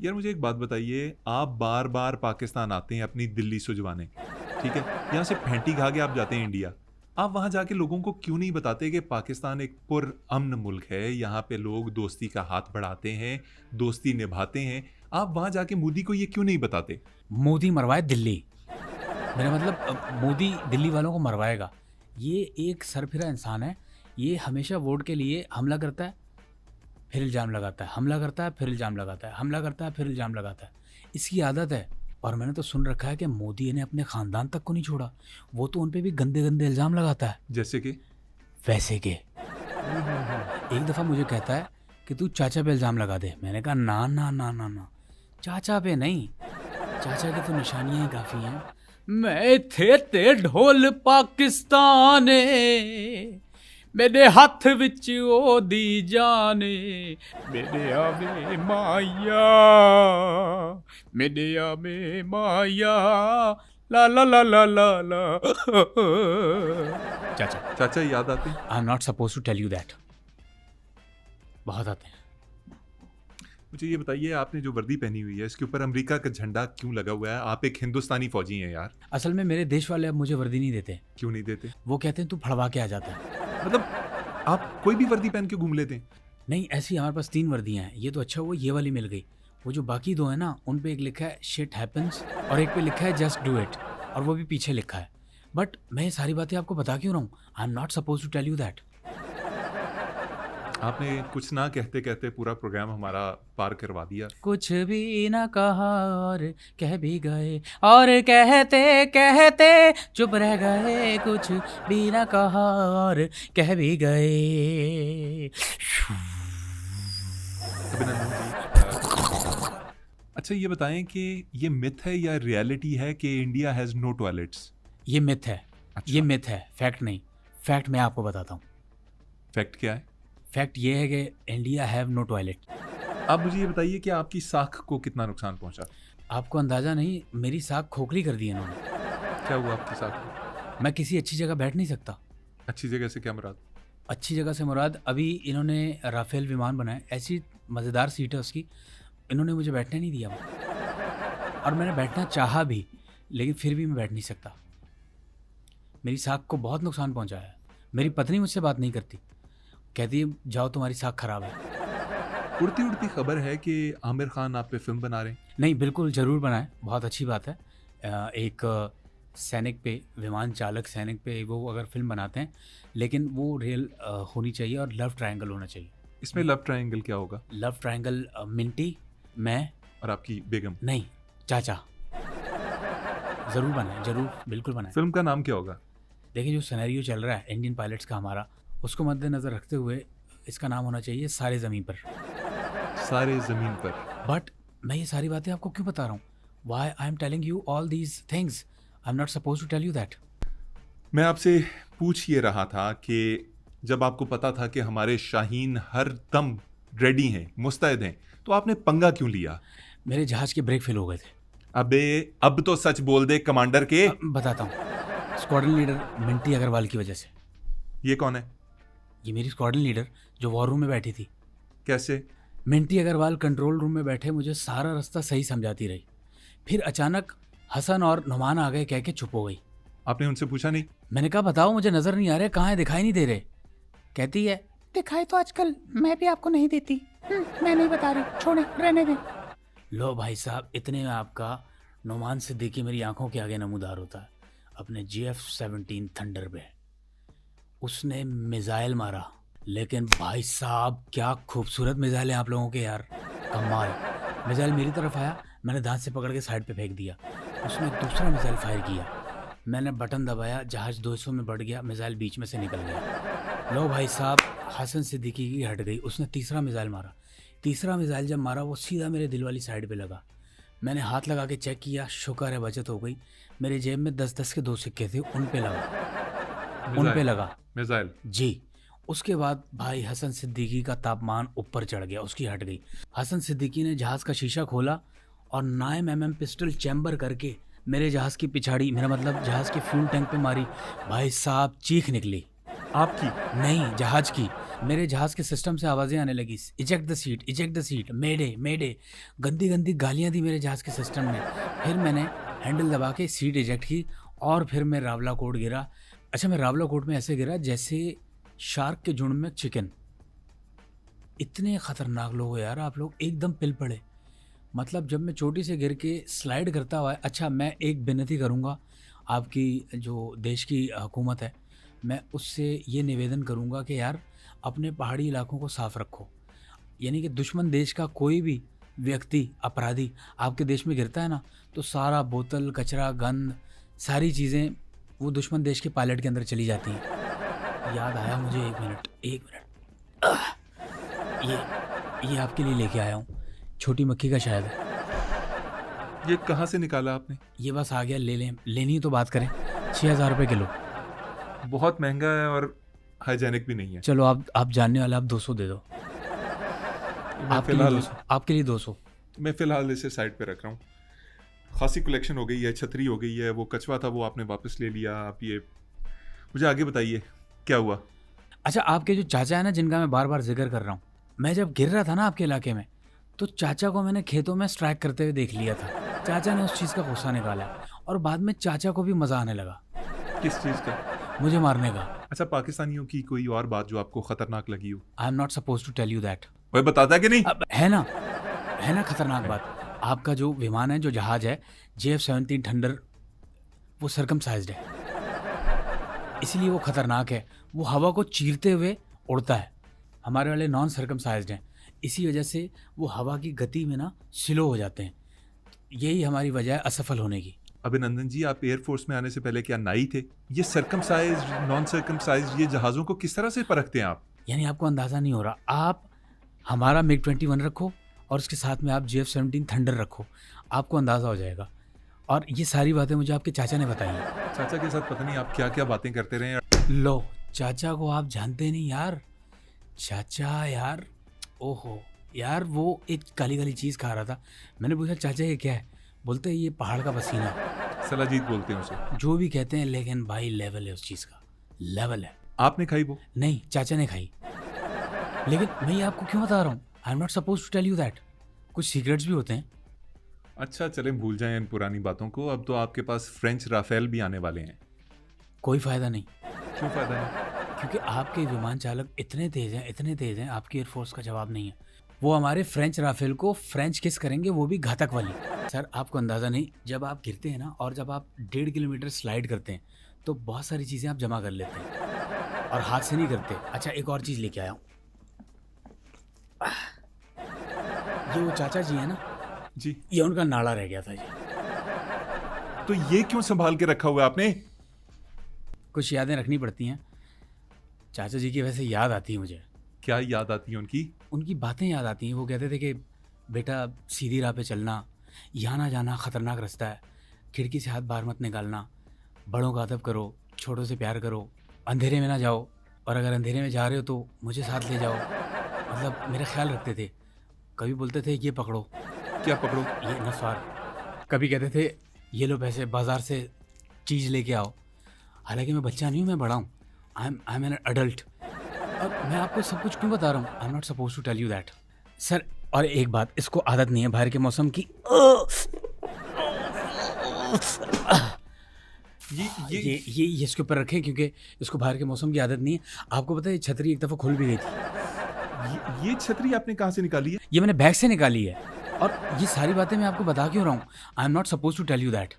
यार मुझे एक बात बताइए, आप बार बार पाकिस्तान आते हैं अपनी दिल्ली सुजवाने, ठीक है, यहाँ से फेंटी खा के आप जाते हैं इंडिया। आप वहाँ जाके लोगों को क्यों नहीं बताते कि पाकिस्तान एक पुरअमन मुल्क है, यहाँ पे लोग दोस्ती का हाथ बढ़ाते हैं, दोस्ती निभाते हैं। आप वहाँ जाके मोदी को ये क्यों नहीं बताते? मोदी मरवाए दिल्ली। मेरा मतलब मोदी दिल्ली वालों को मरवाएगा। ये एक सरफिरा इंसान है। ये हमेशा वोट के लिए हमला करता है, फिर इल्ज़ाम लगाता है, हमला करता है, फिर इल्ज़ाम लगाता है, हमला करता है, फिर इल्ज़ाम लगाता है। इसकी आदत है। और मैंने तो सुन रखा है कि मोदी ने अपने ख़ानदान तक को नहीं छोड़ा। वो तो उन पे भी गंदे गंदे इल्ज़ाम लगाता है। जैसे कि वैसे के एक दफ़ा मुझे कहता है कि तू चाचा पे इल्ज़ाम लगा दे। मैंने कहा ना ना ना ना ना, चाचा पे नहीं, चाचा की तो निशानियां ही काफ़ी हैं। मैं थे ते ढोल पाकिस्ताने, मेरे हथ विच ओदी जाने, मेरे आवे माया, मेरे आवे माया, ला ला ला ला ला ला। चाचा, चाचा याद आते हैं? I am not suppose to tell you that. बहुत आते हैं। मुझे ये बताइए, आपने जो वर्दी पहनी हुई है इसके ऊपर अमेरिका का झंडा क्यों लगा हुआ है? आप एक हिंदुस्तानी फौजी हैं यार। असल में मेरे देश वाले अब मुझे वर्दी नहीं देते। क्यों नहीं देते? वो कहते हैं तू फड़वा के आ जाता है। मतलब आप कोई भी वर्दी पहन के घूम लेते हैं? नहीं, ऐसी हमारे पास 3 वर्दियाँ हैं। ये तो अच्छा हुआ ये वाली मिल गई। वो जो बाकी 2 हैं ना, उन पे एक लिखा है शिट हैपेंस और एक पे लिखा है जस्ट डू इट, और वो भी पीछे लिखा है। बट मैं ये सारी बातें आपको बता क्यों रहा हूँ? I am not suppose to tell you that. आपने कुछ ना कहते कहते पूरा प्रोग्राम हमारा पार करवा दिया। कुछ भी ना कहा और कह भी गए, और कहते कहते चुप रह गए, कुछ भी ना कहा और कह भी गए। अभिनंदन जी। अच्छा ये बताएं कि ये मिथ है या रियलिटी है कि इंडिया हैज़ नो टॉयलेट्स? ये मिथ है। अच्छा। ये मिथ है, फैक्ट नहीं। फैक्ट मैं आपको बताता हूँ। फैक्ट क्या है? फैक्ट ये है कि इंडिया हैव नो टॉयलेट। आप मुझे ये बताइए कि आपकी साख को कितना नुकसान पहुंचा? आपको अंदाज़ा नहीं, मेरी साख खोखली कर दी है इन्होंने। क्या हुआ आपकी साख को? मैं किसी अच्छी जगह बैठ नहीं सकता। अच्छी जगह से क्या मुराद? अच्छी जगह से मुराद, अभी इन्होंने राफेल विमान बनाए, ऐसी मज़ेदार सीट है उसकी, इन्होंने मुझे बैठने नहीं दिया वहाँ। और मैंने बैठना चाहा भी, लेकिन फिर भी मैं बैठ नहीं सकता। मेरी साख को बहुत नुकसान पहुँचाया है। मेरी पत्नी मुझसे बात नहीं करती, कहती है जाओ तुम्हारी साख ख़राब है। उड़ती उड़ती खबर है कि आमिर खान आप पे फिल्म बना रहे हैं। नहीं, बिल्कुल ज़रूर बनाए, बहुत अच्छी बात है। एक सैनिक पे, विमान चालक सैनिक पे वो अगर फिल्म बनाते हैं, लेकिन वो रियल होनी चाहिए और लव ट्रायंगल होना चाहिए। इसमें लव ट्रायंगल क्या होगा? लव ट्रायंगल मिंटी, मैं और आपकी बेगम? नहीं, चाचा। ज़रूर बनाए, ज़रूर, बिल्कुल बनाए। फिल्म का नाम क्या होगा? देखिए जो सिनेरियो चल रहा है इंडियन पायलट्स का हमारा, उसको मद्देनज़र रखते हुए इसका नाम होना चाहिए सारे ज़मीन पर। सारे जमीन पर। बट मैं ये सारी बातें आपको क्यों बता रहा हूँ? Why I am telling you all these things? I am not suppose to tell you that. मैं आपसे पूछ ये रहा था कि जब आपको पता था कि हमारे शाहीन हर दम रेडी हैं, मुस्तैद हैं, तो आपने पंगा क्यों लिया? मेरे जहाज़ के ब्रेक फेल हो गए थे। अबे अब तो सच बोल दे कमांडर के। बताता हूँ। स्क्वाड्रन लीडर मिंटी अग्रवाल की वजह से। ये कौन है? ये मेरी स्क्वाड्रन लीडर जो वॉर रूम में बैठी थी। कैसे? मिंटी अग्रवाल कंट्रोल रूम में बैठे मुझे सारा रास्ता सही समझाती रही, फिर अचानक हसन और नुमान आ गए, कह के चुप हो गई। आपने उनसे पूछा नहीं? मैंने कहा बताओ मुझे नज़र नहीं आ रहे, कहाँ है, दिखाई नहीं दे रहे। कहती है दिखाई तो आजकल मैं भी आपको नहीं देती। मैं नहीं बता रही, छोड़े, रहने दें। लो भाई साहब, इतने में आपका नुमान सिद्दीकी मेरी आंखों के आगे नमूदार होता है अपने GF-17 थंडर पे। उसने मिसाइल मारा, लेकिन भाई साहब क्या खूबसूरत मिसाइल है आप लोगों के यार, कमाल। मिसाइल मेरी तरफ आया, मैंने दांत से पकड़ के साइड पे फेंक दिया। उसने दूसरा मिसाइल फायर किया, मैंने बटन दबाया, जहाज़ 200 में बढ़ गया, मिसाइल बीच में से निकल गया। लो भाई साहब, हसन सिद्दीकी की हट गई। उसने तीसरा मिसाइल मारा। तीसरा मिसाइल जब मारा वो सीधा मेरे दिल वाली साइड पे लगा। मैंने हाथ लगा के चेक किया, शुक्र है बचत हो गई। मेरे जेब में 10-10 के 2 सिक्के थे, उन पे लगा, उन पे लगा मिसाइल। जी। उसके बाद भाई हसन सिद्दीकी का तापमान ऊपर चढ़ गया, उसकी हट गई। हसन सिद्दीकी ने जहाज़ का शीशा खोला और 9mm पिस्टल चैम्बर करके मेरे जहाज़ की पिछाड़ी, मेरा मतलब जहाज़ के फ्यूल टैंक पे मारी। भाई साहब चीख निकली। आपकी? नहीं, जहाज की। मेरे जहाज के सिस्टम से आवाज़ें आने लगी, इजेक्ट द सीट, मेडे मेडे। गंदी गंदी गालियाँ दी मेरे जहाज के सिस्टम ने। फिर मैंने हैंडल दबा के सीट इजेक्ट की और फिर मैं रावलाकोट गिरा। अच्छा, मैं रावलाकोट में ऐसे गिरा जैसे शार्क के झुंड में चिकन। इतने खतरनाक लोग हो यार आप लोग, एकदम पिल पड़े। मतलब जब मैं चोटी से गिर के स्लाइड करता हुआ, अच्छा मैं एक विनती करूँगा आपकी जो देश की हुकूमत है, मैं उससे ये निवेदन करूँगा कि यार अपने पहाड़ी इलाकों को साफ़ रखो। यानी कि दुश्मन देश का कोई भी व्यक्ति, अपराधी आपके देश में गिरता है ना, तो सारा बोतल, कचरा, गंद, सारी चीज़ें वो दुश्मन देश के पायलट के अंदर चली जाती हैं। याद आया मुझे, एक मिनट। आह! ये आपके लिए लेके आया हूँ, छोटी मक्खी का शायद है। ये कहाँ से निकाला आपने? ये बस आ गया, ले लें, लेनी तो बात करें। 6,000 रुपये किलो। बहुत महंगा है और हाइजेनिक भी नहीं है। चलो आप जानने वाले, आप 200 दे दो। मैं आपके लिए 200, आपके लिए 200। मैं फिलहाल इसे साइड पे रख रहा हूँ। खासी कलेक्शन हो गई है, छतरी हो गई है, वो कछुआ था वो आपने वापस ले लिया। आप ये मुझे आगे बताइए क्या हुआ? अच्छा, आपके जो चाचा है ना, जिनका मैं बार बार जिक्र कर रहा हूँ, मैं जब गिर रहा था ना आपके इलाके में, तो चाचा को मैंने खेतों में स्ट्राइक करते हुए देख लिया था। चाचा ने उस चीज़ का गुस्सा निकाला और बाद में चाचा को भी मज़ा आने लगा किस चीज़ का? मुझे मारने का। अच्छा, पाकिस्तानियों की कोई और बात जो आपको खतरनाक लगी हो? I am not suppose to tell you that. वह बताता है कि नहीं? अब है ना खतरनाक बात। आपका जो विमान है, जो जहाज है, JF-17 थंडर, वो सर्कमसाइज्ड है, इसलिए वो खतरनाक है। वो हवा को चीरते हुए उड़ता है। हमारे वाले नॉन सर्कमसाइज्ड हैं, इसी वजह से वो हवा की गति में ना स्लो हो जाते हैं। यही हमारी वजह है असफल होने की। अभिनंदन जी, आप एयरफोर्स में आने से पहले क्या नाई थे? ये सर्कमसाइज्ड, नॉन सर्कमसाइज्ड, ये जहाज़ों को किस तरह से परखते हैं आप? यानी आपको अंदाज़ा नहीं हो रहा। आप हमारा MiG-21 रखो और उसके साथ में आप JF-17 थंडर रखो, आपको अंदाज़ा हो जाएगा। और ये सारी बातें मुझे आपके चाचा ने बताई हैं। चाचा के साथ पता नहीं आप क्या क्या बातें करते रहे हैं। लो, चाचा को आप जानते नहीं यार। चाचा यार, ओहो यार, वो एक काली काली चीज़ खा रहा था। मैंने पूछा चाचा ये क्या है? बोलते हैं ये पहाड़ का पसीना है। सलाजीत बोलते हैं उसे। जो भी कहते हैं, लेकिन भाई लेवल है उस चीज़ का, लेवल है। आपने खाई वो? नहीं, चाचा ने खाई। लेकिन मैं ये आपको क्यों बता रहा हूँ? I am not suppose to tell you that. कुछ सीक्रेट्स भी होते हैं। अच्छा चलें, भूल जाएं इन पुरानी बातों को। अब तो आपके पास फ्रेंच राफेल भी आने वाले हैं। कोई फ़ायदा नहीं, क्यों फ़ायदा नहीं? क्योंकि आपके विमान चालक इतने तेज़ हैं, आपकी एयरफोर्स का जवाब नहीं है। वो हमारे फ्रेंच राफेल को फ्रेंच किस करेंगे, वो भी घातक वाली। सर आपको अंदाज़ा नहीं, जब आप गिरते हैं ना और जब आप 1.5 किलोमीटर स्लाइड करते हैं, तो बहुत सारी चीज़ें आप जमा कर लेते हैं और हाथ से नहीं करते। अच्छा, एक और चीज़ लेके आया हूँ। ये वो चाचा जी है ना जी। ये उनका नाड़ा रह गया था जी। तो ये क्यों संभाल के रखा हुआ है आपने? कुछ यादें रखनी पड़ती हैं। चाचा जी की वैसे याद आती है मुझे। क्या याद आती है उनकी? उनकी बातें याद आती हैं। वो कहते थे कि बेटा सीधी राह पे चलना, यहाँ ना जाना, ख़तरनाक रास्ता है, खिड़की से हाथ बाहर मत निकालना, बड़ों का अदब करो, छोटों से प्यार करो, अंधेरे में ना जाओ, और अगर अंधेरे में जा रहे हो तो मुझे साथ ले जाओ। मतलब मेरा ख्याल रखते थे। कभी बोलते थे ये पकड़ो, क्या पकड़ो? ये नस्वार। कभी कहते थे ये लो पैसे, बाज़ार से चीज़ लेके आओ। हालांकि मैं बच्चा नहीं हूँ, मैं बड़ा हूँ। I am an adult. और मैं आपको सब कुछ क्यों बता रहा हूँ? I am not suppose to tell you that sir. और एक बात, इसको आदत नहीं है बाहर के मौसम की। ये इसके ऊपर रखें क्योंकि इसको बाहर के मौसम की आदत नहीं है। आपको पता है ये छतरी एक दफ़ा खुल भी गई थी। ये छतरी आपने कहाँ से निकाली है? ये मैंने बैग से निकाली है। और ये सारी बातें मैं आपको बता क्यों रहा हूँ? I am not suppose to tell you that.